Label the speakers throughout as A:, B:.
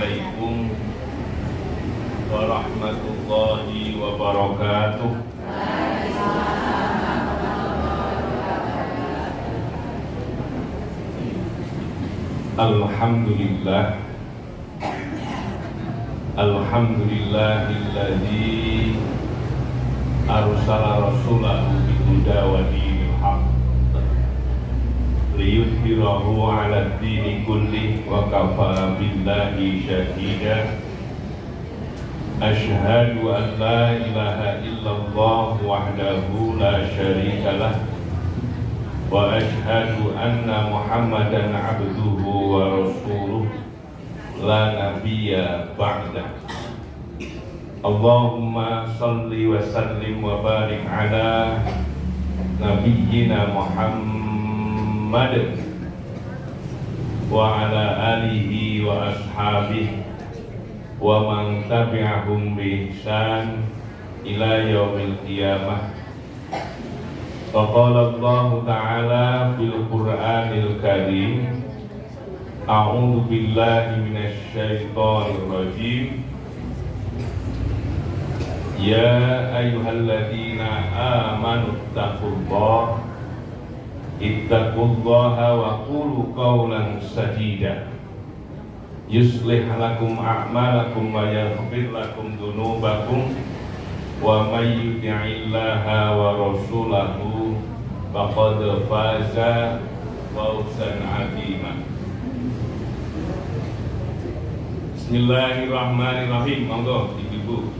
A: Assalamualaikum warahmatullahi wabarakatuh. Alhamdulillah, alhamdulillahilladzi arsala rasulahu bil-huda wa dinil haqq liyudhhirahu 'ala ad-dini kulli wa kafa billahi shahida. Asyhadu an la ilaha illallah wahdahu la syarika lah wa asyhadu anna Muhammadan abduhu wa rasuluh la nabiyya ba'dah. Allahumma salli wa sallim wa barik ala nabiyyina Muhammad wa ala alihi wa ashabihi wa man tabi'ahum bi ihsan ila yaumil qiyamah. Faqala Allah Ta'ala fil Qur'anil Karim, a'udzu billahi minasy syaithanir rajim. Ya ayyuhalladzina amanu ittaqullaha wa qulu qawlan sadida yuslih lakum a'malakum wa yaghfir lakum dzunubakum wa may yuti'illaha wa rasulahu faqad faza fawzan 'azima. Bismillahirrahmanirrahim. Monggo Ibu.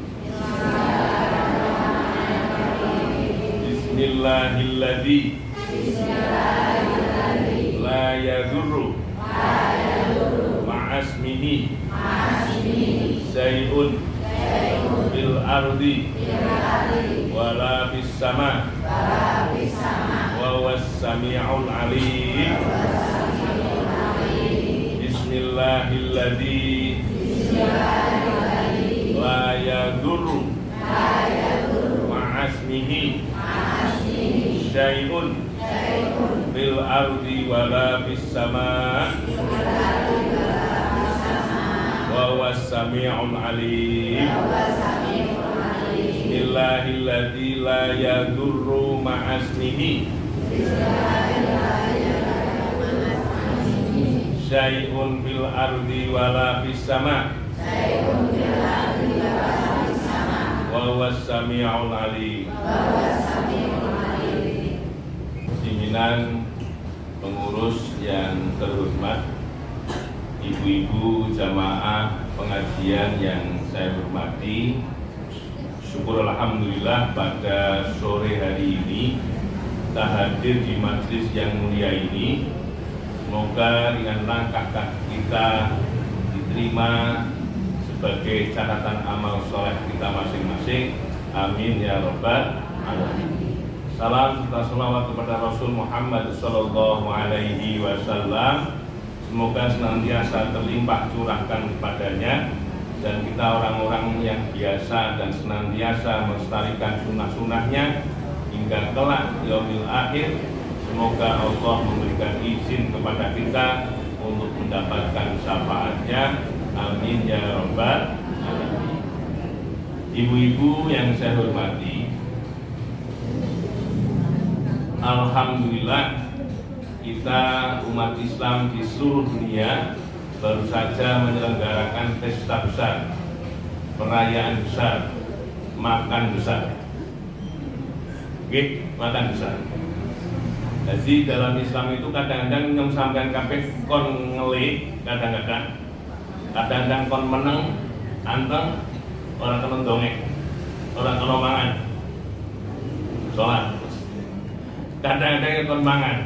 A: Bismillahilladzi la yadurru ma'asmihi syai'un fil ardi wala fis sama wa huwas sami'ul alim. Bismillahilladzi la yadurru ma'asmihi syai'un fil ardi wala fis sama wa huwas sami'ul alim. Bismillahilladzi la yadurru ma'asmihi syai'un fil ardi wala fis sama wa huwas sami'ul alim. Pimpinan pengurus yang terhormat, ibu-ibu jamaah pengajian yang saya hormati, syukur alhamdulillah pada sore hari ini kita hadir di majelis yang mulia ini. Semoga dengan langkah kita diterima sebagai catatan amal soleh kita masing-masing. Amin ya rabbal alamin. Salam serta salawat kepada Rasul Muhammad sallallahu alaihi wasallam. Semoga senantiasa terlimpah curahkan kepadanya, dan kita orang-orang yang biasa dan senantiasa melestarikan sunnah-sunnahnya hingga kelak yaumil akhir. Semoga Allah memberikan izin kepada kita untuk mendapatkan syafaatnya. Amin ya rabbal alamin. Ibu-ibu yang saya hormati, alhamdulillah kita umat Islam di seluruh dunia baru saja menyelenggarakan pesta besar, perayaan besar, makan besar. Oke, makan besar. Jadi dalam Islam itu kadang-kadang yang sampean kabeh kon ngeli, kadang-kadang kon meneng, anteng, orang kena dongeng, orang kena mangan, sholat. Kadang-kadang kon mangan,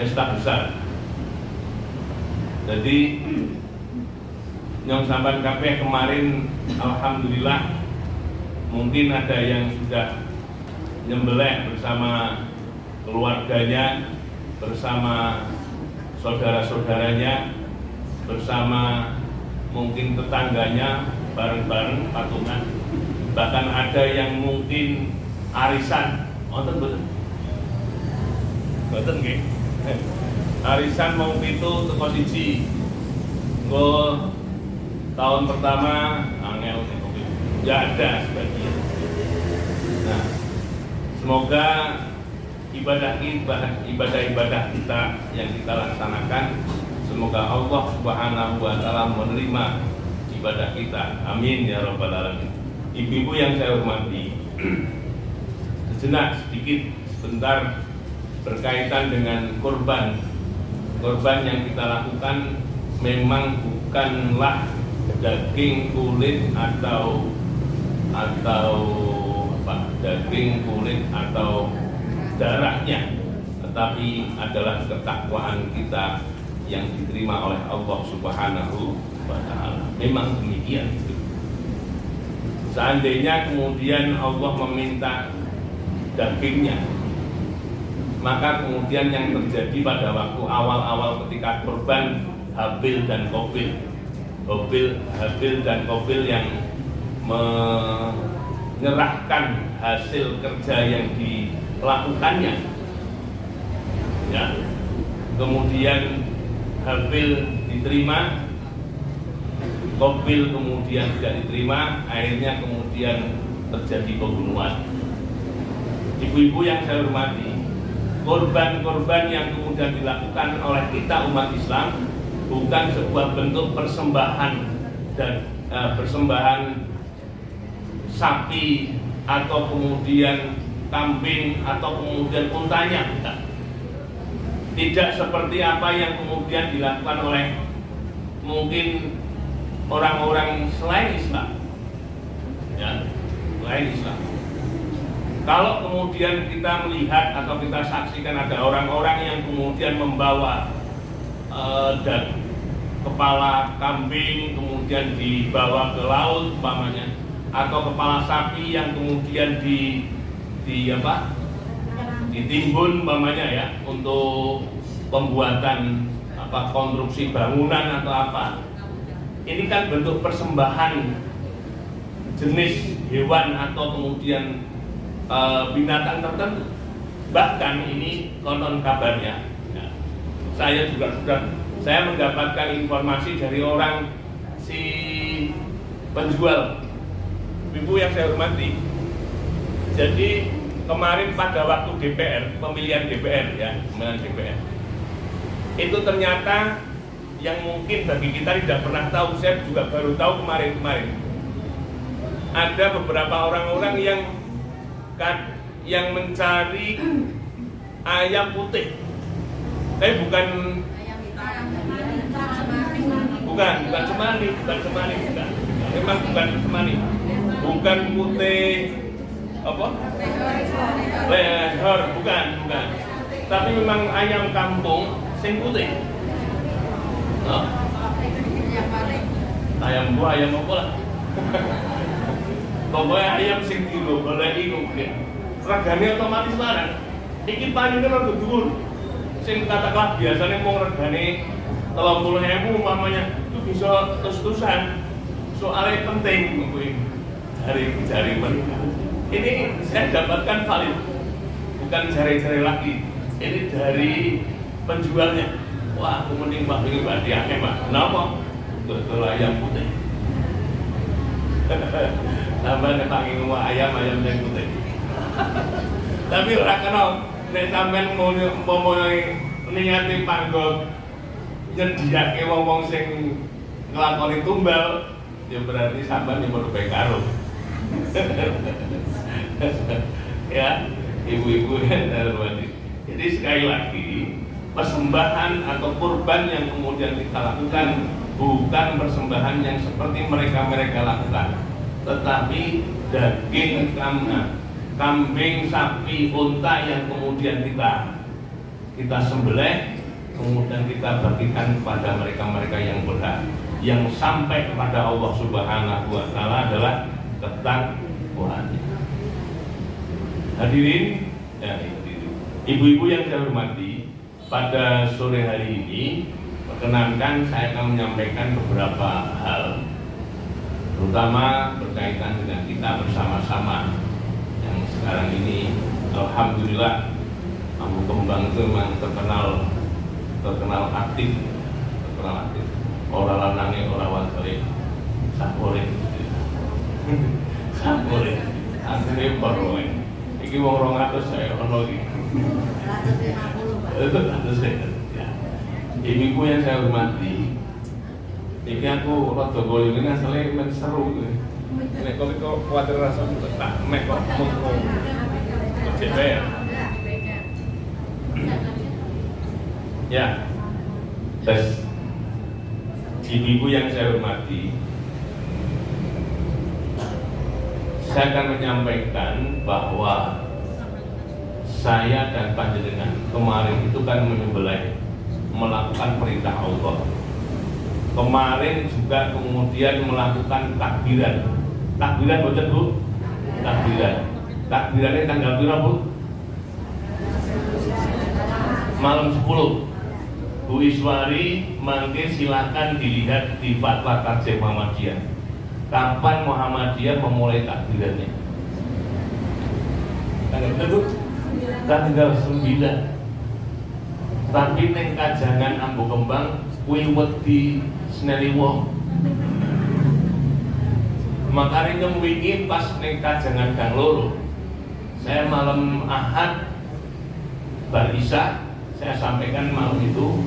A: pesta besar. Jadi yang sampean kabeh kemarin alhamdulillah mungkin ada yang sudah nyembelih bersama keluarganya, bersama saudara-saudaranya, bersama mungkin tetangganya, bareng-bareng patungan. Bahkan ada yang mungkin arisan, wonten boten? Boten nggih. Arisan mau itu teko siji. Nggo tahun pertama angel nggak ada sebagian. Nah, semoga ibadah kita yang kita laksanakan, semoga Allah Subhanahu wa Ta'ala menerima ibadah kita. Amin ya rabbal alamin. Ibu-ibu yang saya hormati, sebentar berkaitan dengan korban yang kita lakukan memang bukanlah daging kulit atau daging kulit atau darahnya, tetapi adalah ketakwaan kita yang diterima oleh Allah Subhanahu wa Ta'ala. Memang demikian. Seandainya kemudian Allah meminta dagingnya, maka kemudian yang terjadi pada waktu awal-awal ketika korban Habil dan Qabil yang menyerahkan hasil kerja yang dilakukannya, ya, kemudian Habil diterima, Qabil kemudian tidak diterima, akhirnya kemudian terjadi pembunuhan. Ibu-ibu yang saya hormati, korban-korban yang kemudian dilakukan oleh kita umat Islam bukan sebuah bentuk persembahan dan persembahan sapi atau kemudian kambing atau kemudian untanya. Tidak seperti apa yang kemudian dilakukan oleh mungkin orang-orang selain Islam, ya, selain Islam. Kalau kemudian kita melihat atau kita saksikan ada orang-orang yang kemudian membawa dan kepala kambing kemudian dibawa ke laut umpamanya, atau kepala sapi yang kemudian ditimbun umpamanya, ya, untuk pembuatan konstruksi bangunan atau apa. Ini kan bentuk persembahan jenis hewan atau kemudian binatang tertentu. Bahkan ini konon kabarnya, ya, saya mendapatkan informasi dari orang si penjual, ibu yang saya hormati. Jadi kemarin pada waktu pemilihan DPR, itu ternyata yang mungkin bagi kita tidak pernah tahu, saya juga baru tahu kemarin. Ada beberapa orang-orang yang mencari ayam putih. Bukan cemani. Memang bukan cemani. Bukan putih lehor, bukan. Tapi memang ayam kampung sing putih. Ayam buah, ayam apa lah? Pokoknya ayam sing kilo, boleh iku mungkin. Regane otomatis larang. Iki panyune rada dhuwur. Sing katakanlah biasanya mau regane 30.000 umpamanya, itu bisa terus-terusan. Soalnya penting kuwi jari mereka. Ini saya dapatkan valid, bukan jari-jari lagi. Ini dari penjualnya. Wah, aku mending Pak pengen badiake, Pak. Kenapa? Betul ayam putih. Tambah netangi ngomong ayam yang putih. Tapi ora kena nek sampean mau niati panggon nyediake wong-wong sing nglakoni tumbal, ya berarti sampean nyuwun bae karo. Ya, ibu-ibu yang terhormat. Jadi sekali lagi, persembahan atau kurban yang kemudian kita lakukan bukan persembahan yang seperti mereka lakukan, tetapi daging kambing, sapi, unta yang kemudian kita sembelih, kemudian kita bagikan kepada mereka yang berhak, yang sampai kepada Allah Subhanahu wa Ta'ala adalah ketakwaan. Hadirin, ibu-ibu yang saya hormati, pada sore hari ini perkenankan saya akan menyampaikan beberapa hal, terutama berkaitan dengan kita bersama-sama yang sekarang ini alhamdulillah Kampung Kembang itu memang terkenal aktif, orang lanange, orang wadone. Iki wong 200 saya ono iki. 150, Pak. Itu 100 ya. Ibu yang saya hormati, ini aku rada golongan ini asalnya men seru. Nek kok kuwatir rasa tak mek kok mung CPR. Ya. Tes. Ibu yang saya hormati, saya akan menyampaikan bahwa saya dan panjenengan kemarin itu kan menyembelih, melakukan perintah Allah. Kemarin juga kemudian melakukan takbiran. Takbiran betul Bu? Takbiran. Takbirannya tanggal berapa Bu? Malam 10. Bu Iswari, mangke silakan dilihat di Fatwa Tarjih Muhammadiyah. Kapan Muhammadiyah memulai takbirannya? Tanggal berapa? Tanggal 9. Tapi neng kajangan Ambu Kembang kuwi wedi seneni wong. Makanya wingi pas neng kajangan Gang Loro, saya malam Ahad bar Isya saya sampaikan malam itu.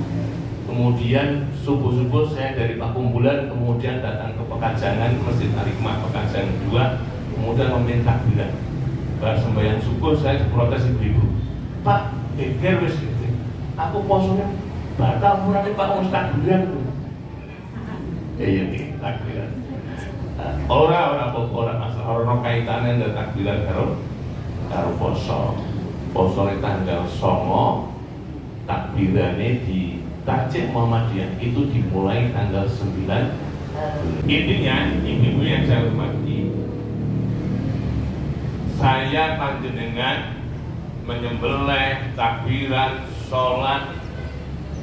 A: Kemudian subuh-subuh saya dari Pakumbulan kemudian datang ke Pekajangan Masjid Al-Hikmah Pekajangan 2, kemudian meminta takbiran. Bar sembahyang subuh saya diprotes ibu-ibu, Pak, geger wis gitu. Aku posone batal murane Pak wis takbiran. Iya nih takbiran. Ora masalah, ora kaitane ndak takbiran karo poso. Posone tanggal 9, takbirane di Tarjih Muhammadiyah itu dimulai tanggal 9. Intinya, ibu yang saya hormati, saya panjenengan menyembelih, takbiran, sholat,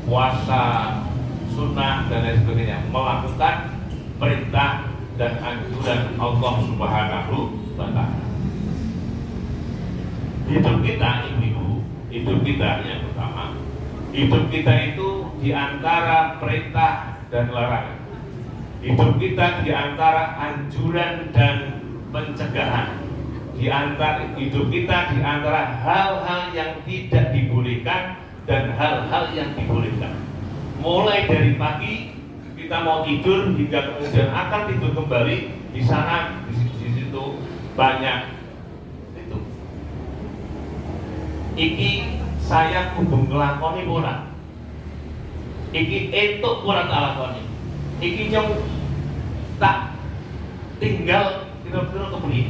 A: puasa, sunnah dan lain sebagainya, melakukan perintah dan anjuran Allah Subhanahu wa Ta'ala. Hidup kita, ibu, hidup kita yang pertama, hidup kita itu diantara perintah dan larangan. Hidup kita diantara anjuran dan pencegahan. Hidup kita diantara hal-hal yang tidak dibolehkan dan hal-hal yang dibolehkan. Mulai dari pagi kita mau tidur hingga kemudian akan tidur kembali, di sana di situ banyak itu. Iki saya kudu nglakoni ora. Iki entuk ora tak lakoni. Iki nyong tak tinggal kira-kira kepeni.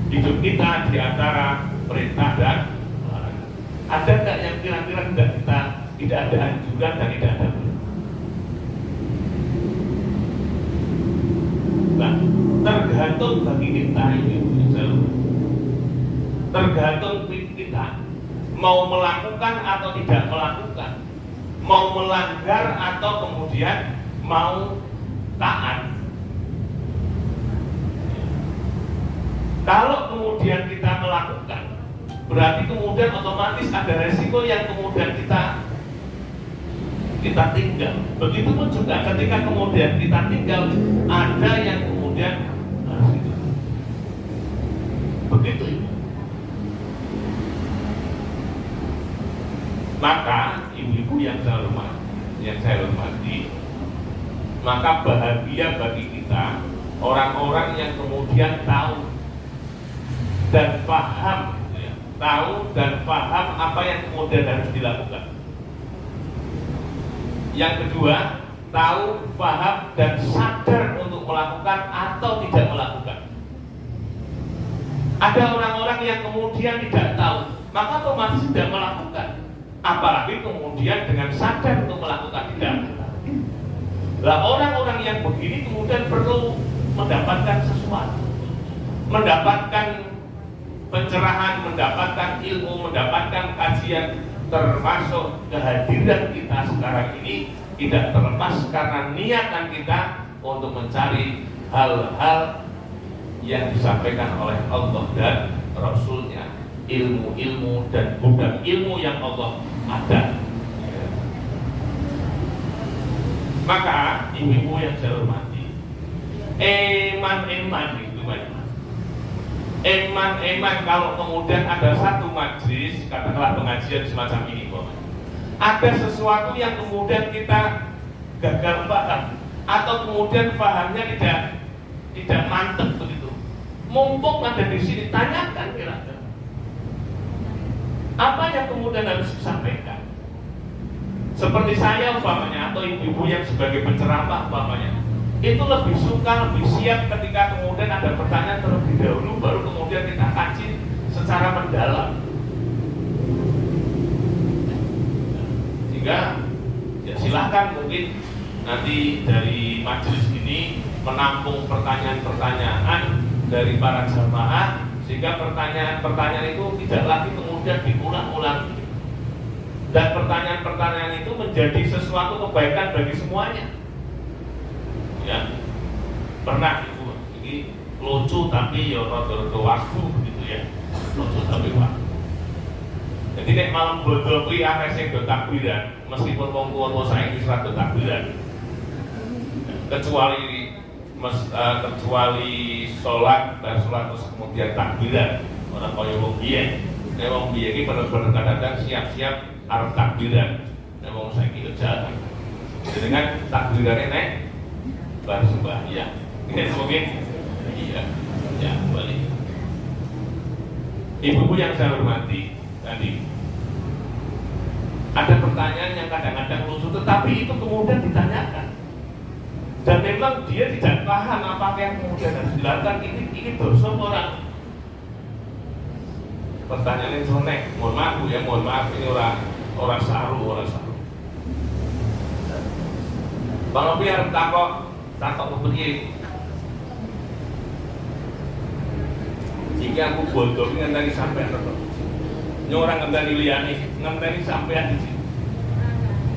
A: Hidup kita di antara perintah dan larangan. Ada enggak yang kira-kira tidak ada anjuran dan tidak ada perintah? Nah, tergantung bagi kita ini, tergantung kita mau melakukan atau tidak melakukan, mau melanggar atau kemudian mau taat. Kalau kemudian kita melakukan, berarti kemudian otomatis ada resiko yang kemudian kita tinggal. Begitupun juga ketika kemudian kita tinggal, ada yang kemudian begitu. Maka ibu-ibu yang saya hormati, maka bahagia bagi kita orang-orang yang kemudian tahu dan paham, tahu dan paham apa yang kemudian harus dilakukan. Yang kedua, tahu, paham dan sadar untuk melakukan atau tidak melakukan. Ada orang-orang yang kemudian tidak tahu, maka otomatis tidak melakukan. Apalagi kemudian dengan sadar untuk melakukan tidak. Nah, orang-orang yang begini kemudian perlu mendapatkan sesuatu, mendapatkan pencerahan, mendapatkan ilmu, mendapatkan kajian, termasuk kehadiran kita sekarang ini tidak terlepas karena niatan kita untuk mencari hal-hal yang disampaikan oleh Allah dan Rasulnya, ilmu-ilmu dan gudang ilmu yang Allah ada. Maka ibu-ibu yang saya hormati, eman itu Eman kalau kemudian ada satu majelis, katakanlah pengajian semacam ini, ada sesuatu yang kemudian kita gagal paham atau kemudian pahamnya tidak mantap begitu, mumpung ada di sini, tanyakan kira-kira apa yang kemudian harus disampaikan. Seperti saya umpamanya atau ibu-ibu yang sebagai penceramah umpamanya, itu lebih suka, lebih siap ketika kemudian ada pertanyaan terlebih dahulu, baru kemudian kita kaji secara mendalam. Sehingga ya silahkan mungkin nanti dari majelis ini menampung pertanyaan-pertanyaan dari para jamaah, sehingga pertanyaan-pertanyaan itu tidak lagi kemudian diulang-ulang, dan pertanyaan-pertanyaan itu menjadi sesuatu kebaikan bagi semuanya. Ya, pernah ibu ini lucu tapi ya rada-rada waktu gitu ya, lucu tapi waktu. Jadi nek malam bodoh kuwi akeh sing do takbiran, meskipun wong tuwa saiki wis rada takbiran. Kecuali sholat dan sholat terus kemudian takbiran, orang kaya wong biyen. Nek wong biyen iki bener-bener kadang-kadang siap-siap arep takbiran. Nek wong saiki kerja. Dengan takbirane nek bar sembahyang. Ini mungkin iya. Ya, balik. Ibu-ibu yang saya hormati, tadi ada pertanyaan yang kadang-kadang lucu, tetapi itu kemudian ditanyakan. Dan memang dia tidak paham apa yang kemudian harus dilakukan. Ini dosa orang. Pertanyaan itu nek, mohon maaf ini orang saru. Kalau biar takok kepiye. Jika aku bodoh ngenteni sampean terus. Nyorang ngenteni liyane, ngenteni sampean di sini.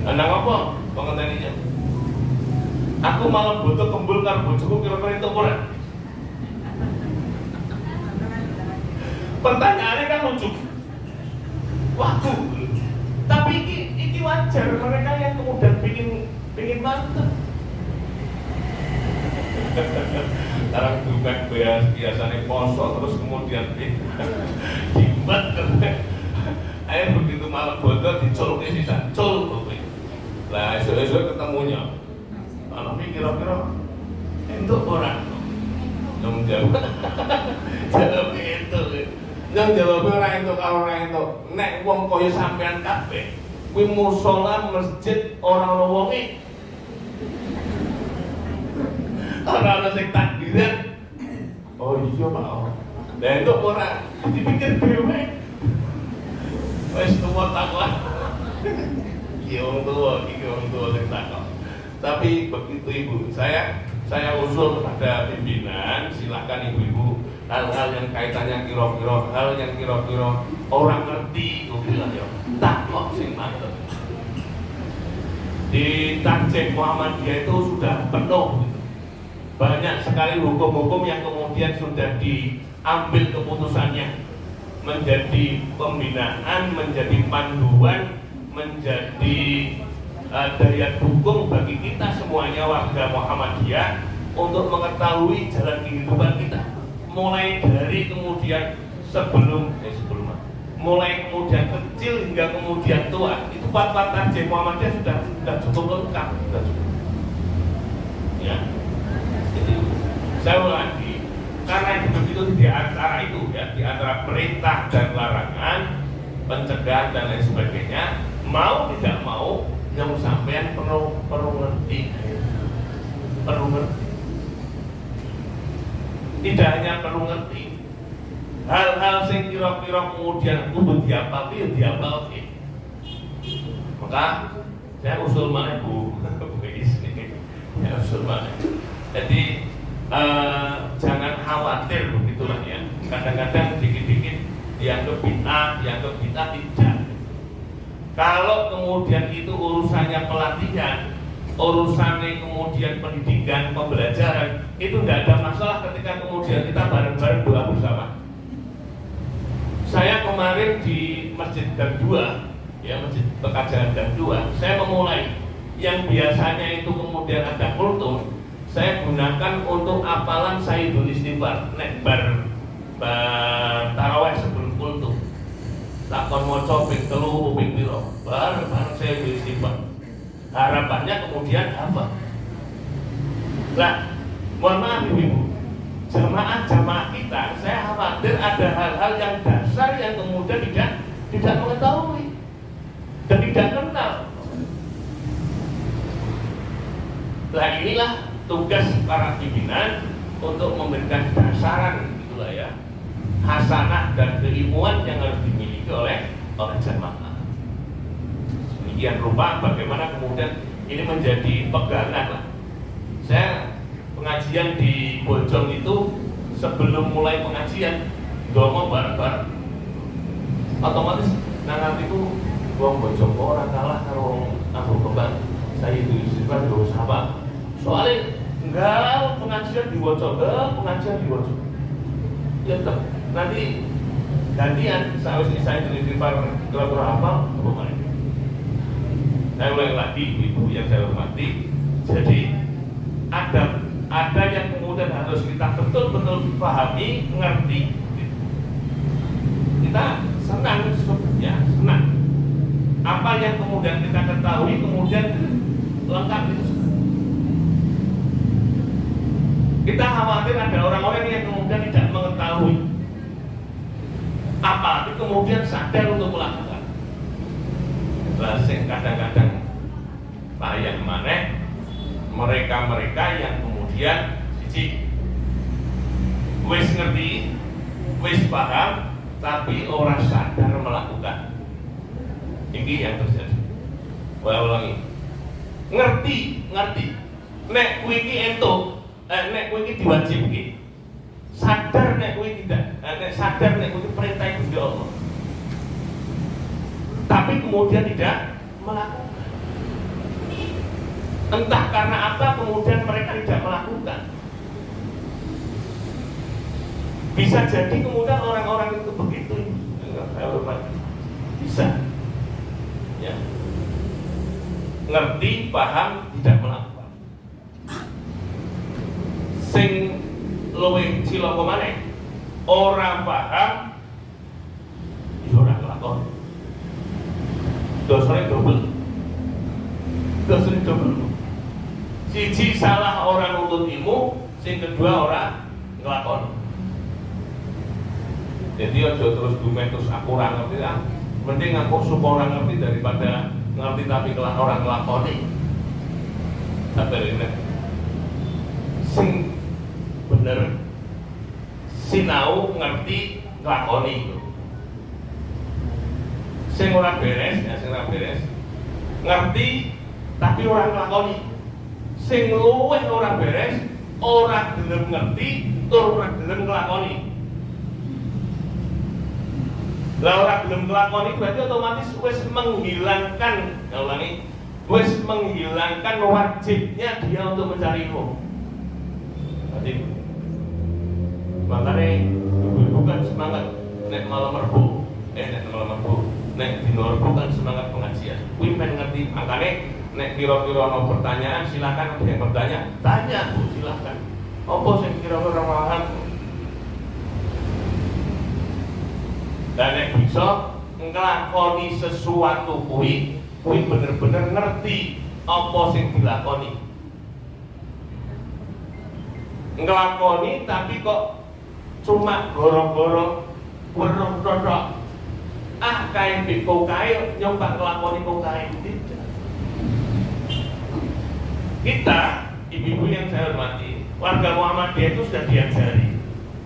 A: Nang apa? Kok ngenteninya? Aku malah butuh kembul karo bojoku kira-kira itu ora. Pertanyaannya kan lucu. Waduh. Tapi iki wajar mereka yang kemudian pingin mantep. Sekarang bukan biasanya poso terus kemudian dimat. Ayo begitu malam bodoh dicoloknya sisa col. Lah esok ketemunya. Kalau kira-kira itu orang yang jawab itu yang jawab orang itu kalau orang itu nek wong kaya sampean kabeh kuwi musala masjid orang wonge ora sing takbiran. Oh iya Pak. Lah itu orang dipikir dhewe wis tuwa takwa. Iki wong tuwa sing takwa. Tapi begitu ibu, saya usul kepada pimpinan, silakan ibu-ibu hal-hal yang kaitannya kira-kira orang ngerti, bilang ya takok sing mantep. Di Tarjih Muhammadiyah itu sudah penuh, banyak sekali hukum-hukum yang kemudian sudah diambil keputusannya menjadi pembinaan, menjadi panduan, menjadi daya dukung bagi kita semuanya warga Muhammadiyah untuk mengetahui jalan kehidupan kita, mulai dari kemudian mulai kemudian kecil hingga kemudian tua. Itu fatwa Tarjih Muhammadiyah sudah cukup lengkap, sudah cukup. Ya, jadi saya ulangi, karena hidup itu di antara itu ya, di antara perintah dan larangan, pencegahan dan lain sebagainya, mau tidak mau yang sampean perlu ngerti. Tidak hanya perlu ngerti, hal-hal yang kira-kira kemudian kudu diapal oke. Maka saya usul mana Bu, saya usul mana. Jadi jangan khawatir begitulah ya. Kadang-kadang dikit-dikit dianggap bid'ah tidak. Kalau kemudian itu urusannya pelatihan, urusannya kemudian pendidikan, pembelajaran, itu tidak ada masalah ketika kemudian kita bareng-bareng doa bersama. Saya kemarin di Masjid Gang 2, ya Masjid Pekajaran Gang 2, saya memulai yang biasanya itu kemudian ada kultum, saya gunakan untuk apalan Sayyidul Istighfar. Nek bar
B: taraweh sebelum kultum takon maca ping 3 ping pira bareng saya istighfar. Harapannya kemudian apa? Nah, mohon maaf ibu, jamaah kita, saya khawatir ada hal-hal yang dasar yang kemudian tidak mengetahui dan tidak kenal. Nah, inilah tugas para pimpinan untuk memberikan dasaran gitulah ya, hasanah dan keilmuan yang harus dimiliki oleh jamaah. Demikian rupa bagaimana kemudian ini menjadi pegangan lah. Saya pengajian di Bojong itu sebelum mulai pengajian ngomong bareng-bareng, otomatis nanti itu wong Bojong orang kalah karo aku kembang saya itu istighfar gak usah apa soalnya enggak pengajian di Bojong ya tetap nanti gantian saya itu istighfar kira-kira apa kemarin. Saya ulang lagi ibu yang saya hormati, jadi ada yang kemudian harus kita betul-betul pahami, ngerti. Kita senang, ya senang. Apa yang kemudian kita ketahui kemudian lengkap itu. Kita khawatir ada orang-orang yang kemudian tidak mengetahui, apalagi kemudian sadar untuk melakukan. Lasing kadang-kadang payah maneh mereka yang kemudian siji wis ngerti, wis paham, tapi orang sadar melakukan. Ini yang terjadi. Ulangi. Ngerti. Nek kuwi iki entuk, nek kuwi iki diwajibke. Sadar nek kuwi tidak, nek sadar nek kuwi perintah Gusti Allah. Tapi kemudian tidak melakukan. Entah karena apa kemudian mereka tidak melakukan. Bisa jadi kemudian orang-orang itu begitu. Saya hormati. Bisa. Ya. Ngerti, paham, tidak melakukan. Sing luwih cilaka maneh, ora paham, ya ora nglakoni. Dosanya double. Siji salah orang nuntut ilmu, sing kedua orang nglakoni. Jadi aja terus dumen terus aku ora ngerti ah. Mending aku supaya orang ngerti daripada ngerti tapi orang nglakoni. Sabar ini. Sing bener sinau ngerti nglakoni itu. Sing ora beres, ngerti tapi orang nglakoni. Sing luwih ora beres, ora gelem ngerti, tur ora gelem nglakoni. Lah ora gelem nglakoni berarti otomatis wis menghilangkan, wis menghilangkan wajibnya dia untuk mencari ilmu. Berarti makanya ibu-ibu kan semangat nek malam Rebo, nek dino Rebo kan semangat pengajian. Kuwi men ngerti, makanya nek kira-kira ono pertanyaan silakan, ada yang bertanya, tanya Bu, silakan. Apa sing kira-kira paham? Dan nek bisa nglakoni sesuatu kuwi bener-bener ngerti apa sing dilakoni. Nglakoni tapi kok cuma goro-goro weruh tok. Ah kae beko kae nyoba nglakoni kok kae tidak. Kita, ibu-ibu yang saya hormati, warga Muhammadiyah itu sudah diajari.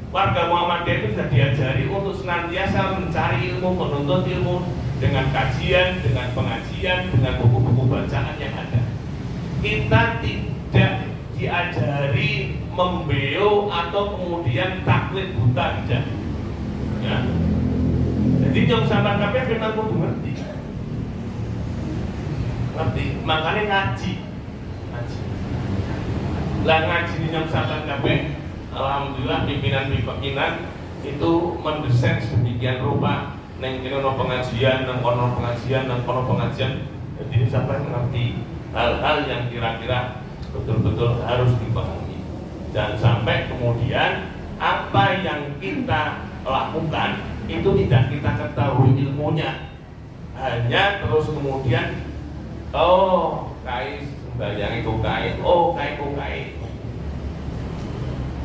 B: Warga Muhammadiyah itu sudah diajari untuk senantiasa mencari ilmu, menuntut ilmu dengan kajian, dengan pengajian, dengan buku-buku bacaan yang ada. Kita tidak diajari membeo atau kemudian taklid buta, tidak. Ya. Jadi yang sampean kabeh memang kudu ngerti. Makanya ngaji. Lah ngaji di nyong sampean kabeh, alhamdulillah pimpinan itu mendesain sedemikian rupa neng kene ono pengajian, nang kono pengajian. Jadi sampean ngerti hal-hal yang kira-kira betul-betul harus dipahami. Jangan sampai kemudian apa apa yang kita lakukan itu tidak kita ketahui ilmunya, hanya terus kemudian oh kai sembahyang itu kai, oh kai ku kai,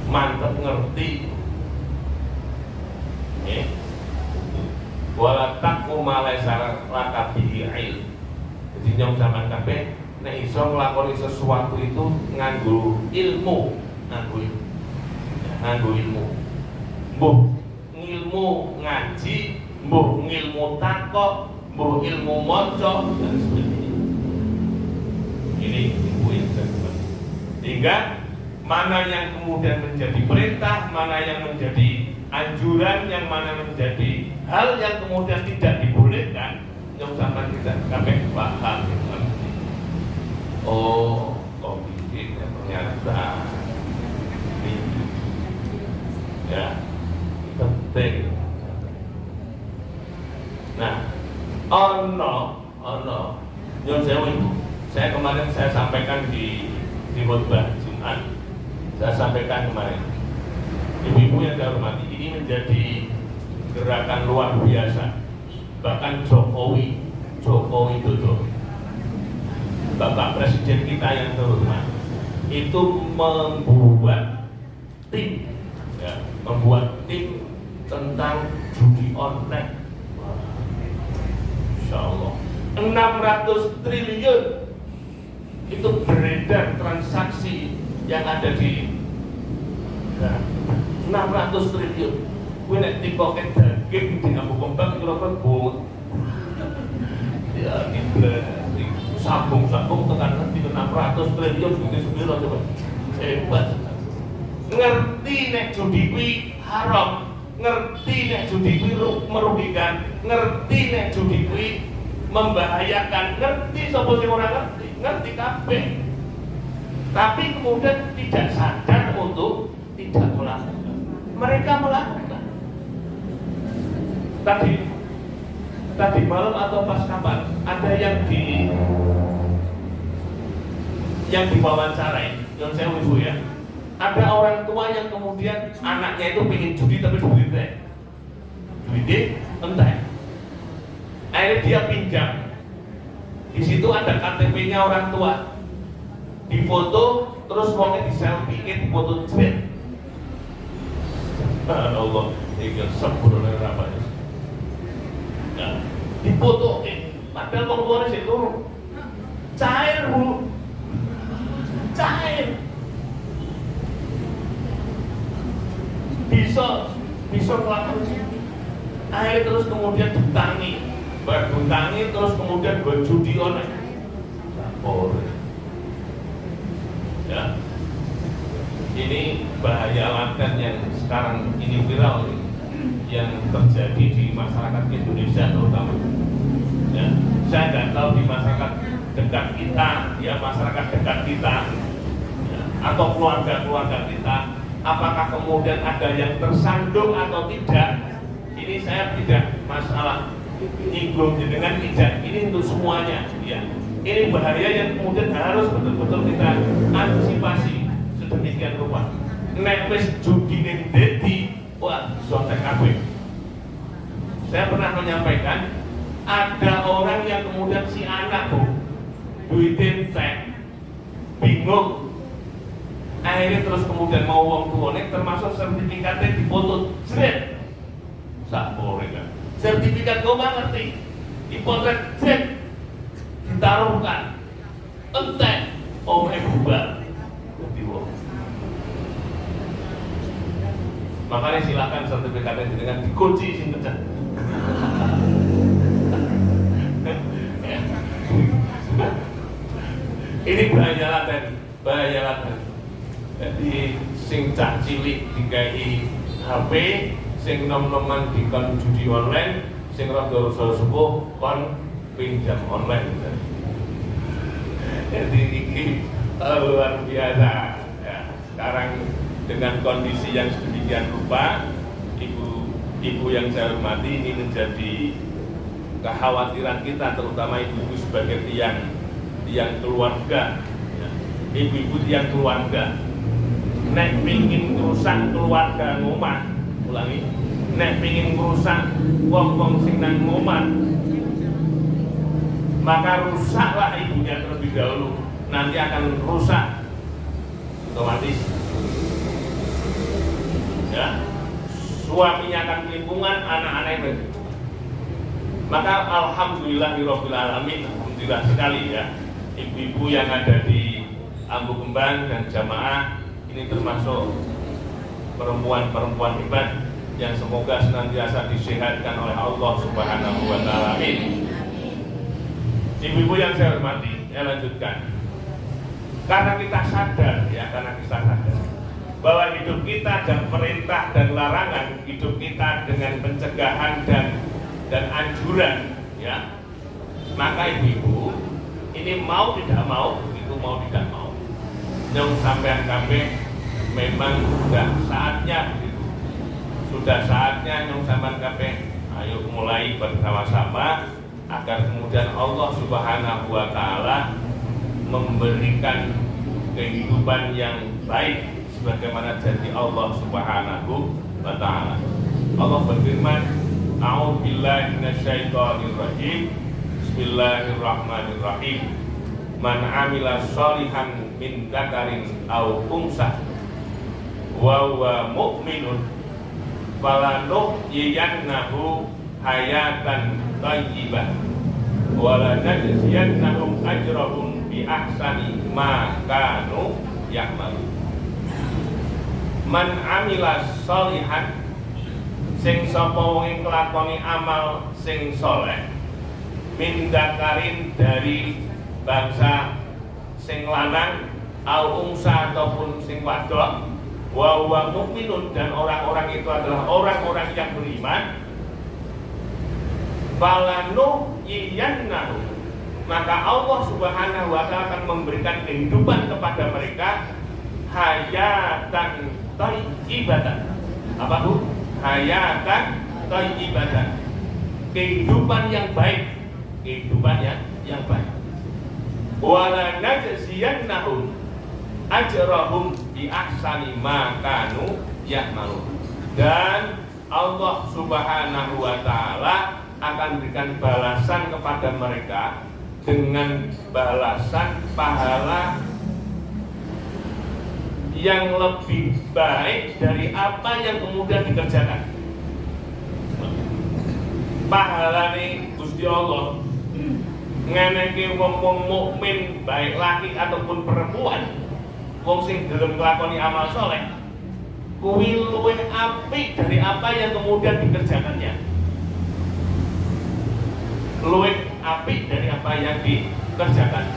B: mantep ngerti. Wala taqu ma laysa laka bihi ilm. Jadi nyong sampean kabeh nek iso nglakoni sesuatu itu nganggo ilmu, nganggo ilmu. Mbuh ilmu ngaji, mbuh ilmu takok, mbuh ilmu maca dan sebagainya. Ini ilmu yang saya. Sehingga mana yang kemudian menjadi perintah, mana yang menjadi anjuran, yang mana menjadi hal yang kemudian tidak dibolehkan, yang sama kita kabeh paham. Oh, ini ternyata ini ya penting. Nah, ono, yang saya kemarin saya sampaikan di khotbah Jumat, saya sampaikan kemarin. Ibu-ibu yang saya hormati, ini menjadi gerakan luar biasa. Bahkan Jokowi Dodo, Bapak Presiden kita yang terhormat, itu membuat tim tentang judi online. Insya Allah 600 triliun itu beredar transaksi yang ada di 600 triliun. Gue nek tipoke daging di Kampung Kembang kira-kira bot. Ya sabung tekan nanti ke 600 triliun gitu coba. Hebat. Ngerti nek judi kuwi haram, ngerti nek judi kuwi merugikan, ngerti nek judi kuwi membahayakan, ngerti sapa sing ora ngerti kabeh. Tapi kemudian tidak sadar untuk tidak melakukan. Mereka melakukan. Tadi malam atau pas kapan ada yang diwawancarai, yang saya ibu ya. Ada orang tua yang kemudian anaknya itu pengen judi tapi duitnya entah. Akhirnya dia pinjam. Di situ ada KTP-nya orang tua. Difoto terus wongnya di selfie, difoto jret. Allah, ini sempurna rapanya. Nah, dipoto, padahal wong tuane sik turu. Cair, Bu. Cair. Bisa melakukan. Akhirnya terus kemudian ditangi, terus kemudian berjudi online. Ya. Ini bahaya laten yang sekarang ini viral yang terjadi di masyarakat Indonesia terutama. Ya, saya nggak tahu di masyarakat dekat kita, ya masyarakat dekat kita, ya, atau keluarga kita, apakah kemudian ada yang tersandung atau tidak? Ini saya tidak masalah nyinggung dengan tidak. Ini untuk semuanya. Ya, ini bahaya yang kemudian harus betul-betul kita antisipasi sedemikian rupa. Nek wis judine dadi, wah, sotek kabeh. Saya pernah menyampaikan ada orang yang kemudian si anak duitin entek, bingung. Akhirnya terus kemudian mau wong tuane termasuk sertifikatnya dipoto jret. Sakpore kan. Sertifikat kok ngerti. Dipotret jret. Ditaruhkan. Entek, bubar. Makanya silakan sertifikatnya dengan dikunci sing pecah. Ini bahaya laten. Jadi sing cah cilik dikai HP, sing nom-noman dikon judi online, sing rada sepuh kon pinjam online. Jadi ini luar biasa. Ya, sekarang dengan kondisi yang sedemikian rupa, ibu yang saya hormati, ini menjadi kekhawatiran kita, terutama ibu-ibu sebagai tiang keluarga, ya. Ibu-ibu tiang keluarga. nek pingin rusak keluarga ngomah, ulangi, nek pingin rusak wong-wong sing nang ngomah, maka rusaklah ibunya terlebih dahulu, nanti akan rusak otomatis. Ya, suaminya akan lingkungan, anak-anaknya. Maka alhamdulillahirabbil alamin, alhamdulillah sekali ya, ibu-ibu yang ada di Ambu Kembang dan jamaah ini termasuk perempuan-perempuan hebat yang semoga senantiasa disehatkan oleh Allah Subhanahu wa taala. Amin. Ibu-ibu yang saya hormati, saya lanjutkan. Karena kita sadar bahwa hidup kita dan perintah dan larangan, hidup kita dengan pencegahan dan anjuran, ya. Maka ibu-ibu ini mau tidak mau, itu mau tidak mau, yang sampean kabeh memang sudah saatnya begitu. Sudah saatnya yang sampean kabeh ayo mulai bersama-sama agar kemudian Allah Subhanahu wa taala memberikan kehidupan yang baik sebagaimana janji Allah Subhanahu wa taala. Allah berfirman, "A'udzubillahi minasyaitonirrajim. Bismillahirrahmanirrahim. Man 'amila sholihan min dzakarin aw unsah wa huwa mu'minun falanuhyiyannahu hayatan thayyibah wa lanajziyannahum ajrahum bi ahsani ma kanu ya'malun." Man 'amila sholihan, sing sapa wong nglakoni amal sing saleh, min dzakarin, dari bangsa sing lanang, au unsa ataupun sing wadon, wa huwa mukminun, dan orang-orang itu adalah orang-orang yang beriman, falanuhyiyannahu, maka Allah Subhanahu wa taala akan memberikan kehidupan kepada mereka, hayatan thayyibatan. Apa Bu? Hayatan thayyibatan, kehidupan yang baik, kehidupan yang baik. Wala najziyannahum ajrahum bi ahsani ma kanu ya'malun, dan Allah Subhanahu wa taala akan berikan balasan kepada mereka dengan balasan pahala yang lebih baik dari apa yang kemudian dikerjakan. Pahala nih Gusti Allah ngeneki wong-wong mukmin, baik laki ataupun perempuan, wong sing gelem nglakoni amal soleh, kuwi luwih apik dari apa yang kemudian dikerjakannya. Luwih apik dari apa yang dikerjakan.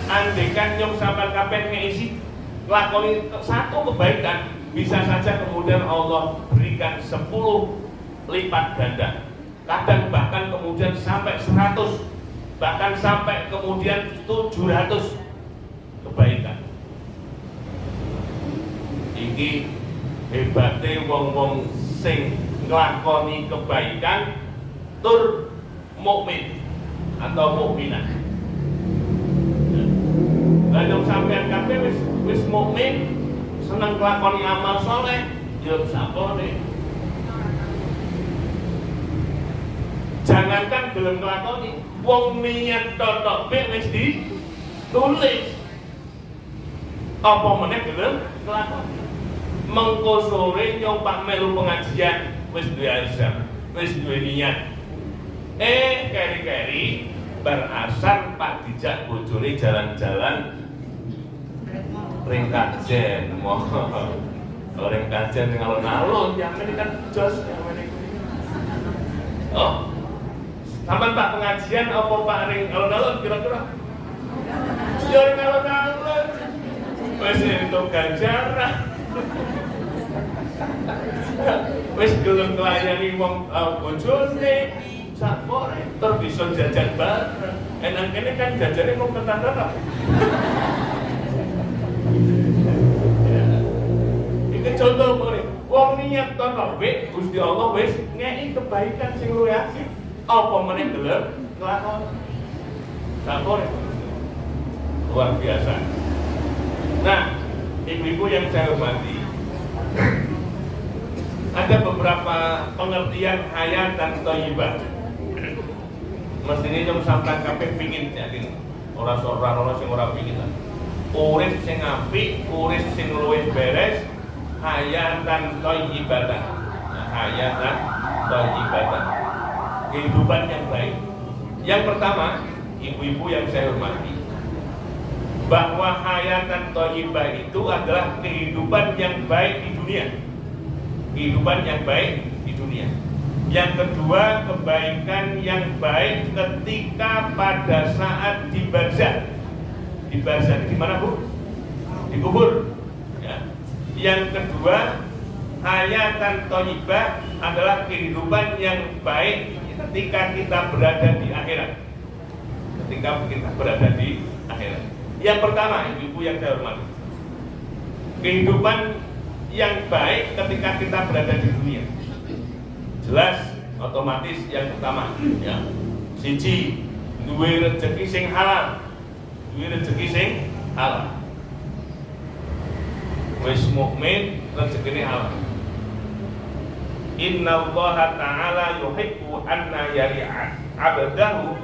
B: Andekan nyong sampean kabeh ngisi lakoni satu kebaikan, bisa saja kemudian Allah berikan 10 lipat ganda. Kadang bahkan kemudian sampai 100, bahkan sampai kemudian 700 kebaikan. Iki hebate wong-wong sing nglakoni kebaikan tur mukmin atau mukminah. Lan sampeyan kabeh wis mukmin, seneng nglakoni amal saleh, ya sapone. Jangankan gelem nglakoni, wong niat totok wis ditulis. Apa meneh gelem nglakoni. Mengko sore nyompak melu pengajian, wis duwe azam, wis duwe niat. Keri-keri bar asar Pak dijak bojone jalan-jalan ring kajen, ring kajen ning alun-alun, yang ini kan jos, yang ini. Oh, sampai Pak pengajian apa Pak ring alun-alun kira-kira? Ya ring alun-alun, wis entuk ganjaran, wis gelem nglayani wong bojone, sakmore, tur bisa jajan bareng. Enak kene kan jajane mau ketandara. Contoh boleh, wong niat tono wis Gusti Allah wis ngeki kebaikan sing luwih akeh. Apa meneh gelem nglakoni. Sampun luar biasa. Nah, Ibu-ibu yang saya hormati, ada beberapa pengertian hayatan thayyibah. Mestine nyong sampean kabeh pengin yakin ora sing ora pengin lah. Urip sing apik, urip sing luwih beres, hayatan thayyibatan. Nah, hayatan thayyibatan. Kehidupan yang baik. Yang pertama, ibu-ibu yang saya hormati, bahwa hayatan thayyibah itu adalah kehidupan yang baik di dunia. Kehidupan yang baik di dunia. Yang kedua, kebaikan yang baik ketika pada saat di barzakh. Di barzakh di mana, Bu? Di kubur. Ya. Yang kedua, hayatan thayyibah adalah kehidupan yang baik ketika kita berada di akhirat. Ketika kita berada di akhirat. Yang pertama, ibu-ibu yang saya hormati, kehidupan yang baik ketika kita berada di dunia. Jelas, otomatis yang pertama, ya. Siji, duwe rezeki sing halal. Duwe rezeki sing halal. Wis mukmin, rezekine halal. Inna Allah Ta'ala yuhibbu anna yari'a abdahu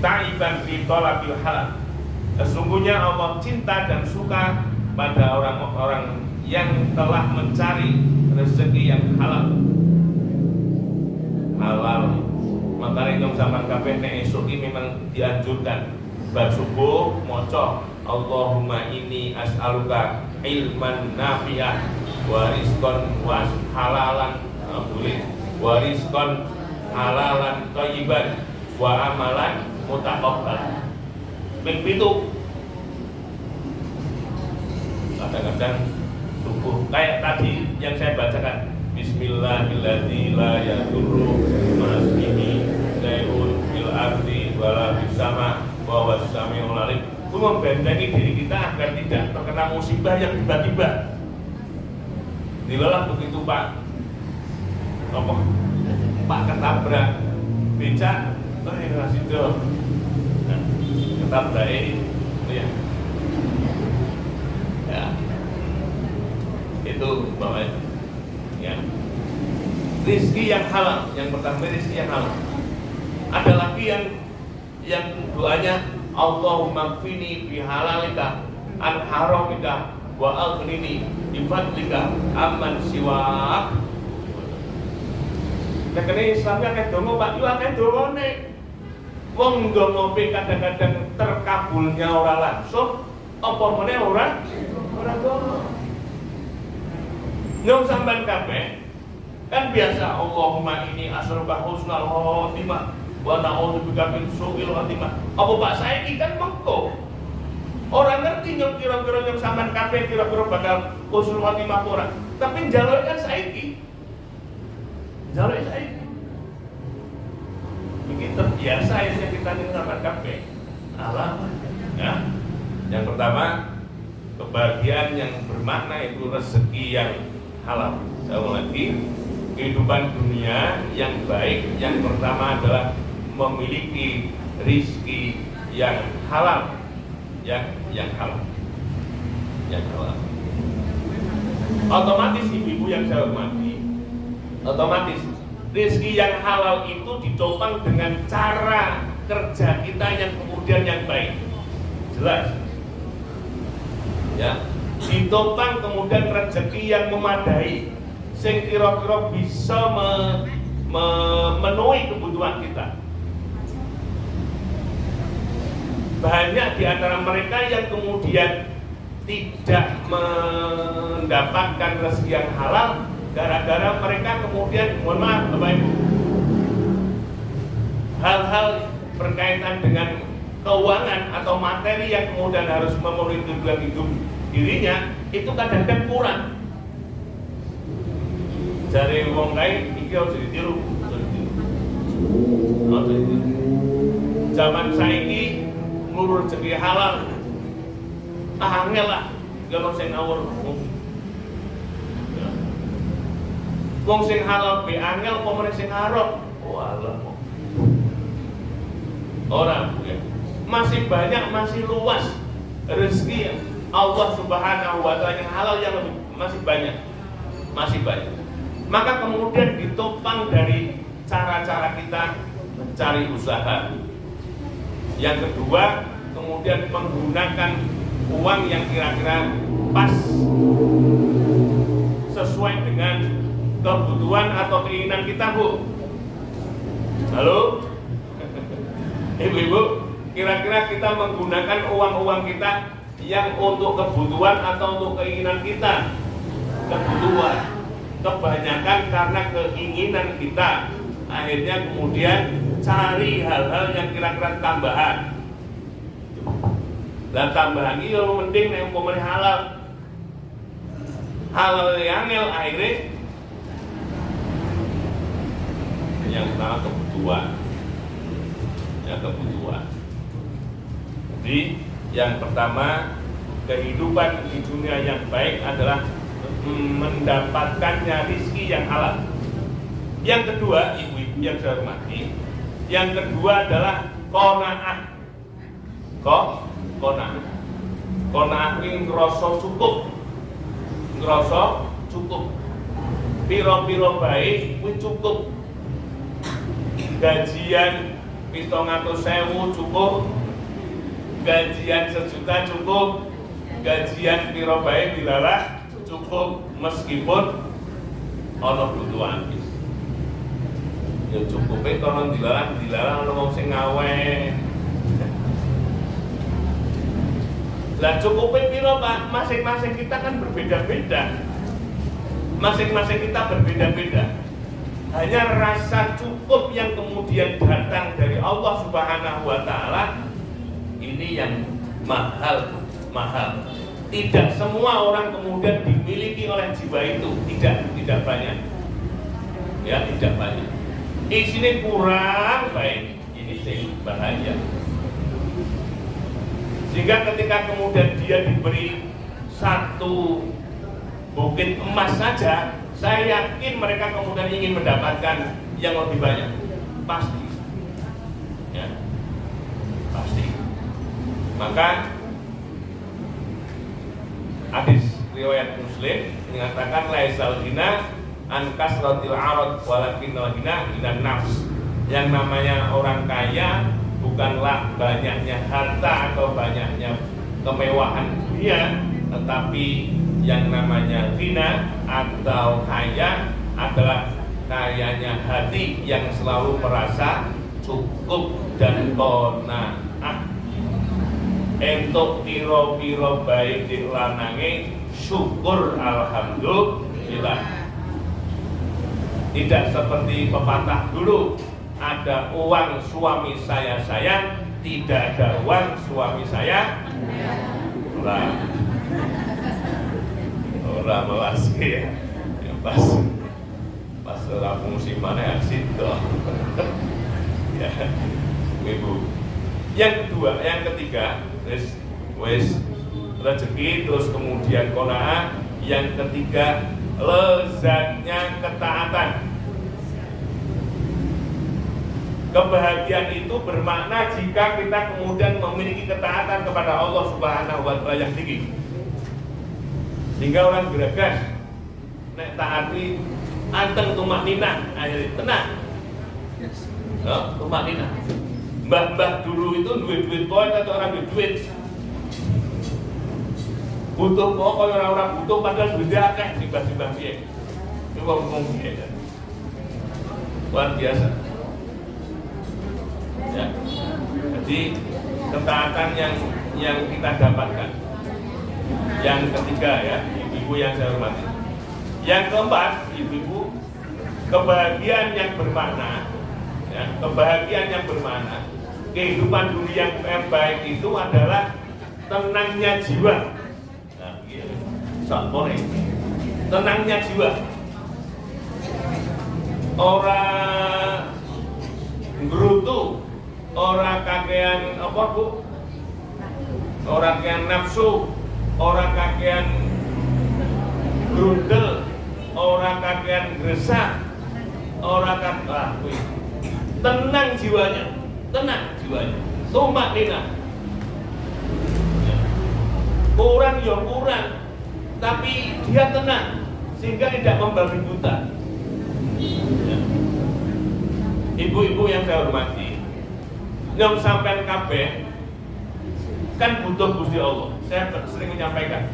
B: ta'iban fi talabil halal. Sesungguhnya Allah cinta dan suka pada orang-orang yang telah mencari rezeki yang halal. Halal. Makanya yang zaman kabeh nek esuk iki memang dianjurkan bar subuh maca Allahumma inni as'aluka ilman nafi'ah wa rizqan halalan halalan thayyiban wa amalan mutaqabbal. Ping 7. Kadang-kadang subuh kayak tadi yang saya bacakan, bismillahirrahmanirrahim la yadurru ma'asmihi syai'un fil ardi wala fis sama wa huwas samiul alim. Itu membentengi diri kita agar tidak terkena musibah yang tiba-tiba. Dilalah begitu Pak ketabrak becak, ngasih dong. Ketabrak ini, ya. Ya. Itu bapaknya. Ya. Rizki yang halal, yang pertama rizki yang halal. Ada lagi yang doanya Allahumma kfini bihalalika an haramika wa aghnini bifadlika amman siwak. Nek kene Islamnya akeh donga Pak, yo akeh dongane. Wong ndonga kadang-kadang terkabulnya ora langsung, apa meneh ora donga. Nyong sampean kabeh kan biasa Allahumma ini as'aluka husnal khotimah wa na'udzubika min su'il khotimah. Apa Pak saiki kan mengko. Orang ngerti nyong kira-kira nyong sampean kabeh kira-kira bakal husnul khotimah ora. Tapi njaluk kan saiki. Njaluk saiki. Iki terbiasa ya kita ning sampean kabeh. Alamat ya. Yang pertama, kebahagiaan yang bermakna itu rezeki yang halal. Saya ulang lagi, kehidupan dunia yang baik yang pertama adalah memiliki rizki yang halal, yang halal. Otomatis ibu-ibu yang saya hormati, otomatis rizki yang halal itu ditopang dengan cara kerja kita yang kemudian yang baik. Jelas. Ya, ditopang kemudian rezeki yang memadai, sing kira-kira bisa memenuhi kebutuhan kita. Banyak di antara mereka yang kemudian tidak mendapatkan rezeki yang halal gara-gara mereka kemudian, mohon maaf Bapak Ibu, hal-hal berkaitan dengan keuangan atau materi yang kemudian harus memenuhi tujuan hidup dirinya itu kadang-kadang kurang. Jare wong kae iki harus ditiru. Zaman saiki ngurus rezeki halal angel lah, gak sing ngawur. Wong sing halal be angel apa meneh sing haram. Walah. Ora Bu ya. masih banyak, masih luas rezeki Allah Subhanahu wa Ta'ala yang halal yang masih banyak. Maka kemudian ditopang dari cara-cara kita mencari usaha. Yang kedua, kemudian menggunakan uang yang kira-kira pas sesuai dengan kebutuhan atau keinginan kita, Bu. Halo? Ibu-ibu, kira-kira kita menggunakan uang-uang kita yang untuk kebutuhan atau untuk keinginan kita? Kebutuhan. Kebanyakan karena keinginan kita, akhirnya kemudian cari hal-hal yang kira-kira tambahan. Dan tambahan ini yang penting yang umpamanya halal yang akhirnya yang utama kebutuhan. Jadi yang pertama, kehidupan di dunia yang baik adalah mendapatkannya rezeki yang halal. Yang kedua, ibu-ibu yang saya hormati, yang kedua adalah qanaah. Qanaah ini ngerasa cukup. Piro-piro baik kuwi cukup. Gajian 700.000 cukup. Gajian 1 juta cukup. Gajian piro baik dilalah cukup, meskipun ana butuhan. Ya cukupe kono dilarang ana wong sing ngaweh. Lah cukupe piro, Pak? Masing-masing kita kan berbeda-beda. Hanya rasa cukup yang kemudian datang dari Allah Subhanahu wa Ta'ala ini yang mahal. Tidak semua orang kemudian dimiliki oleh jiwa itu, tidak banyak. Ya, tidak banyak. Di sini kurang baik, ini sing bahaya. Sehingga ketika kemudian dia diberi satu bukit emas saja, saya yakin mereka kemudian ingin mendapatkan yang lebih banyak. Pasti. Ya. Pasti. Maka hadis riwayat Muslim mengatakan laisal ghina an kasratil arad walakinnal ghina minan nafs. Yang namanya orang kaya bukanlah banyaknya harta atau banyaknya kemewahan dunia, tetapi yang namanya ghina atau kaya adalah kayanya hati yang selalu merasa cukup dan qanaah. Entuk piro-piro baik di lanange syukur alhamdulillah. Tidak seperti pepatah dulu, ada uang suami saya sayang, tidak ada uang suami saya ora melas ya. Pas ora fungsi mana situ. Ya, Ibu. Yang ketiga, wis rezeki, terus kemudian qanaah. Yang ketiga, lezatnya ketaatan. Kebahagiaan itu bermakna jika kita kemudian memiliki ketaatan kepada Allah Subhanahu wa Ta'ala yang tinggi. Sehingga orang geragas nek taati anteng tumakninah, akhirnya tenang. Tumakninah. Mbah-mbah dulu itu duit poin atau orang duit. Butuh pokoknya orang-orang butuh padahal duitnya akeh tiba-tiba piye. Itu ngomong piye. Luar biasa. Ya. Jadi ketaatan yang kita dapatkan. Yang ketiga ya, ibu-ibu yang saya hormati. Yang keempat, ibu-ibu, kebahagiaan yang bermakna. Ya, kebahagiaan yang bermakna. Kehidupan dunia yang baik itu adalah tenangnya jiwa. Nah, gitu. Sampore. Tenangnya jiwa. Orang gerutu, orang kakean apa Bu? Orang kakean nafsu, orang kakean grundel, orang kakean gresah, orang kakean tenang jiwanya. Tumak nina. kurang ya kurang, tapi dia tenang sehingga tidak membabi buta. Ibu-ibu yang saya hormati, yang sampai kabeh kan butuh Gusti Allah. Saya sering menyampaikan,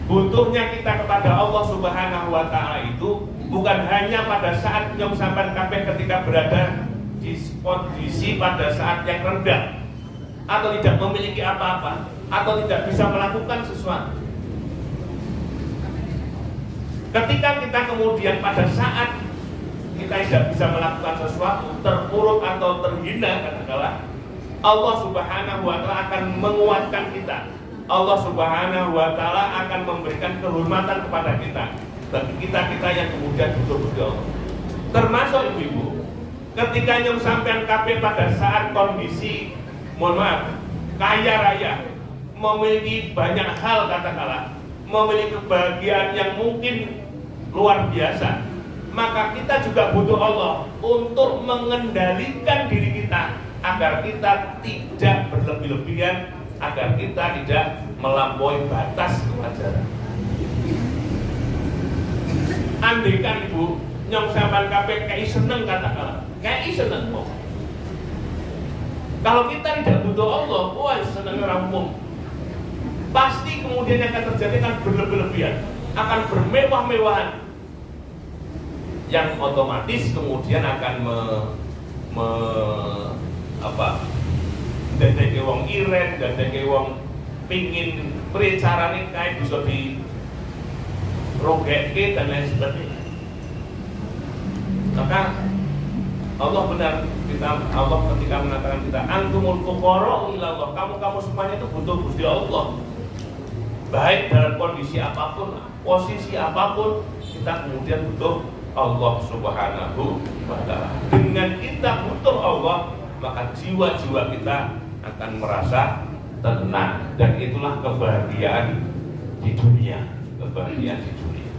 B: butuhnya kita kepada Allah Subhanahu wa Ta'ala itu bukan hanya pada saat yang sampai kabeh ketika berada di kondisi pada saat yang rendah atau tidak memiliki apa-apa atau tidak bisa melakukan sesuatu. Ketika kita kemudian pada saat kita tidak bisa melakukan sesuatu, terpuruk atau terhina, katakanlah, Allah Subhanahu wa Ta'ala akan menguatkan kita. Allah Subhanahu wa Ta'ala akan memberikan kehormatan kepada kita, bagi kita yang kemudian butuh Allah. Termasuk ibu-ibu, ketika yang sampean kabeh pada saat kondisi, mohon maaf, kaya raya, memiliki banyak hal, katakanlah, memiliki kebahagiaan yang mungkin luar biasa, maka kita juga butuh Allah untuk mengendalikan diri kita agar kita tidak berlebih-lebihan, agar kita tidak melampaui batas kewajaran. Andaikan ibu nyong sampean kabeh kayak seneng, katakanlah, kayak seneng kok. Kalau kita tidak butuh Allah, wah seneng orang umum. Pasti kemudian yang akan terjadi akan berlebih-lebihan, akan bermewah-mewahan, yang otomatis kemudian akan dadeke wong iren, dadeke wong pingin precarane kae bisa di rogekke dan lain sebagainya. Maka Allah benar, Allah ketika mengatakan kita antumul fuqara ila Allah, kamu semuanya itu butuh Gusti Allah. Baik dalam kondisi apapun, posisi apapun, kita kemudian butuh Allah Subhanahu wa Ta'ala. Dengan kita butuh Allah, maka jiwa-jiwa kita akan merasa tenang, dan itulah kebahagiaan di dunia. Kebahagiaan di dunia.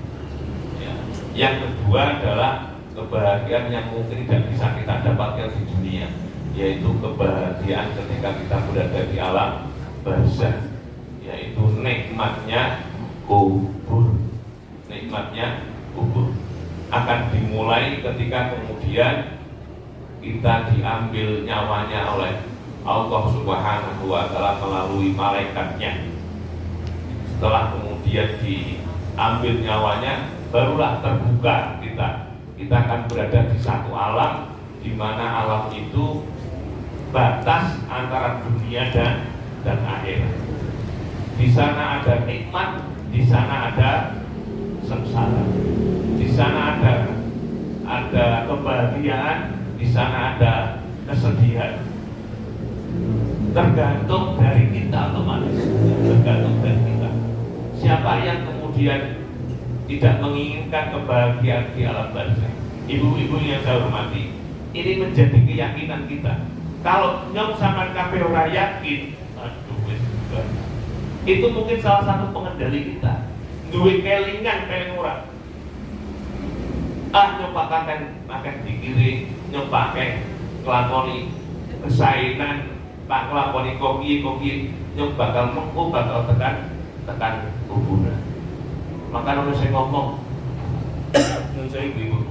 B: Ya. Yang kedua adalah kebahagiaan yang mungkin tidak bisa kita dapatkan di dunia, yaitu kebahagiaan ketika kita berada di alam barzakh, yaitu nikmatnya kubur. Nikmatnya kubur akan dimulai ketika kemudian kita diambil nyawanya oleh Allah Subhanahu wa Ta'ala melalui malaikatnya. Setelah kemudian diambil nyawanya, barulah terbuka kita akan berada di satu alam, di mana alam itu batas antara dunia dan akhirat. Di sana ada nikmat, di sana ada sengsara. Di sana ada kebahagiaan, di sana ada kesedihan. Tergantung dari kita, otomatis tergantung dari kita. Siapa yang kemudian tidak menginginkan kebahagiaan di alam barzakh? Ibu-ibu yang saya hormati, ini menjadi keyakinan kita. Kalau nyong sama kabeh ora yakin, itu mungkin salah satu pengendali kita. Duwe kelingan orang. Nyobakan dikiri, nyobakan kelakoni kesainan, pak kelakoni koki, nyok bakal mengko bakal tekan kuburan. Maka kalau saya ngomong, saya ibu,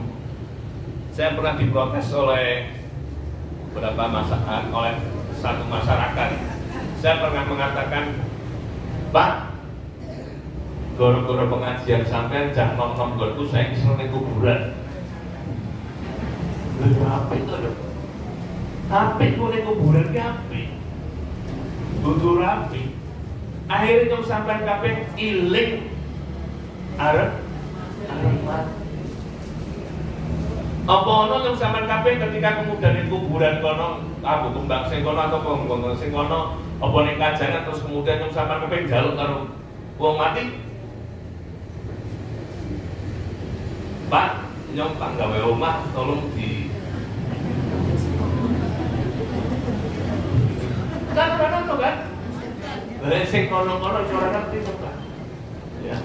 B: saya pernah diprotes oleh beberapa oleh satu masyarakat. Saya pernah mengatakan, Pak, goro-goro pengajian sampai jangan nom-nom gorku saya seneng kuburan. Lalu apa itu ada? Apa itu kuburan ke apa? Butuh rapi. Akhirnya yang sampai kabeh iling arep mati. Apa ono yang sampai kabeh ketika kemudian di kuburan kono abu kembang sing kono atau kongkong sing kono apa ning kajangan terus kemudian yang sampai kabeh njaluk karo wong mati. Pak, nyong tak gawe omah tolong di kan kan? Sing kono-kono ora ngerti kok. Ya.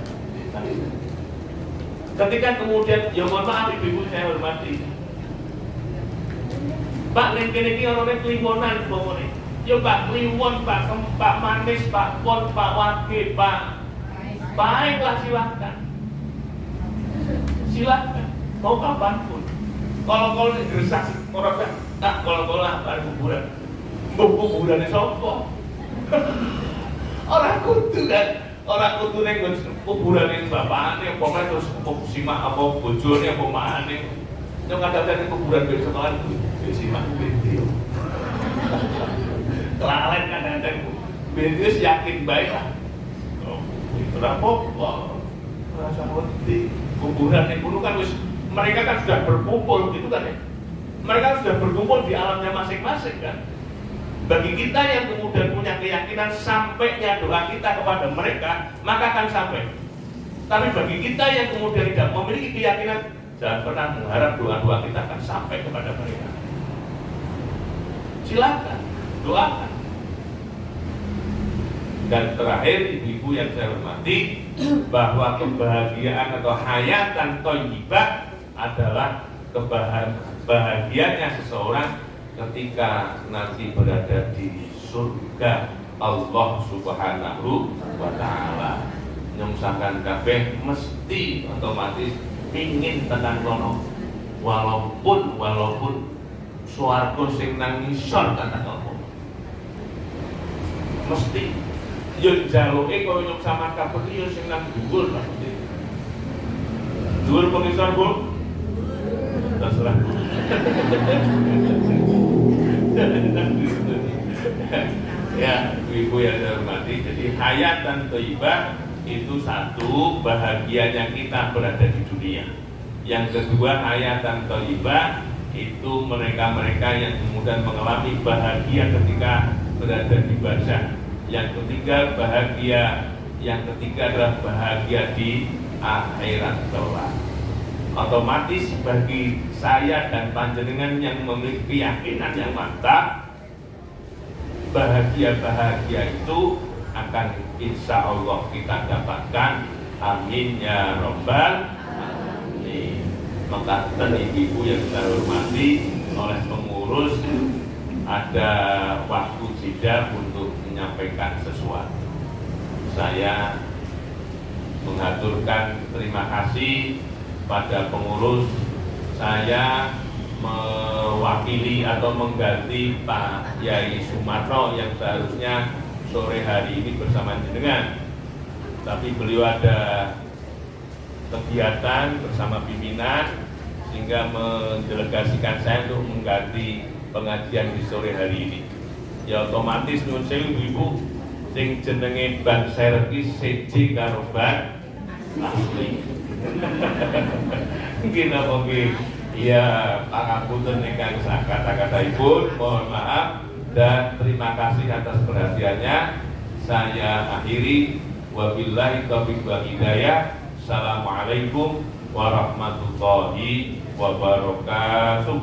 B: Ketika kemudian ya mohon maaf ibu saya hormati. Pak ning kene iki ana limonan pomone. Ya Pak Kliwon, Pak Manis, Pak Pon, Pak Wage, Pak baiklah silakan. Silakan, mau kapanpun. Kalau digeresak orang kan, tak kalau lah pada kuburan. Kuburannya sopo. Orang kudu kan, orang kudu neng kuburan yang bapaknya, pokoknya terus simak apa bojone apa mana. Yang kadang-kadang kuburan besok kan simak video. Kelalen kadang-kadang video yakin baik lah. Itu apa? Rasa ngerti. Kuburan yang dulu kan mereka kan sudah berkumpul gitu kan ya. Mereka sudah berkumpul di alamnya masing-masing kan. Bagi kita yang kemudian punya keyakinan sampainya doa kita kepada mereka, maka akan sampai. Tapi bagi kita yang kemudian tidak memiliki keyakinan, jangan pernah mengharap doa-doa kita akan sampai kepada mereka. Silakan, doakan. Dan terakhir, ibu-ibu yang saya hormati, bahwa kebahagiaan atau hayatan thayyibah adalah kebahagiaannya seseorang ketika nanti berada di surga Allah Subhanahu wa Ta'ala. Nyungsahkan kabeh mesti otomatis ingin tekan kono, walaupun swarga sing nang ngisor kata Allah. Mesti yo jaluke koyo nyungsahkan kabeh yo sing nang dhuwur mesti. Dhuwur pengisor, Bu. Terserah. Ya, ibu yang saya hormati, jadi hayatan thayyibah itu satu, bahagianya kita berada di dunia. Yang kedua, hayatan thayyibah itu mereka-mereka yang kemudian mengalami bahagia ketika berada di barzakh. Yang ketiga, yang ketiga adalah bahagia di akhirat kelak. Otomatis bagi saya dan panjenengan yang memiliki keyakinan yang mantap, bahagia itu akan insya Allah kita dapatkan. Amin ya Rabbal alamin. Maka ibu yang saya hormati, oleh pengurus ada waktu jeda untuk menyampaikan sesuatu. Saya mengaturkan terima kasih pada pengurus. Saya mewakili atau mengganti Pak Yai Sumarno yang seharusnya sore hari ini bersama jenengan, tapi beliau ada kegiatan bersama pimpinan sehingga mendelegasikan saya untuk mengganti pengajian di sore hari ini. Ya otomatis nyuwun sewu ibu sing jenenge Ban Servis CJ karo Ban asli. Mungkin apa nggih? Ya, pangapunten ingkang kata-kata ibu, mohon maaf dan terima kasih atas perhatiannya. Saya akhiri, wabillahi taufiq wal hidayah. Assalamualaikum warahmatullahi wabarakatuh.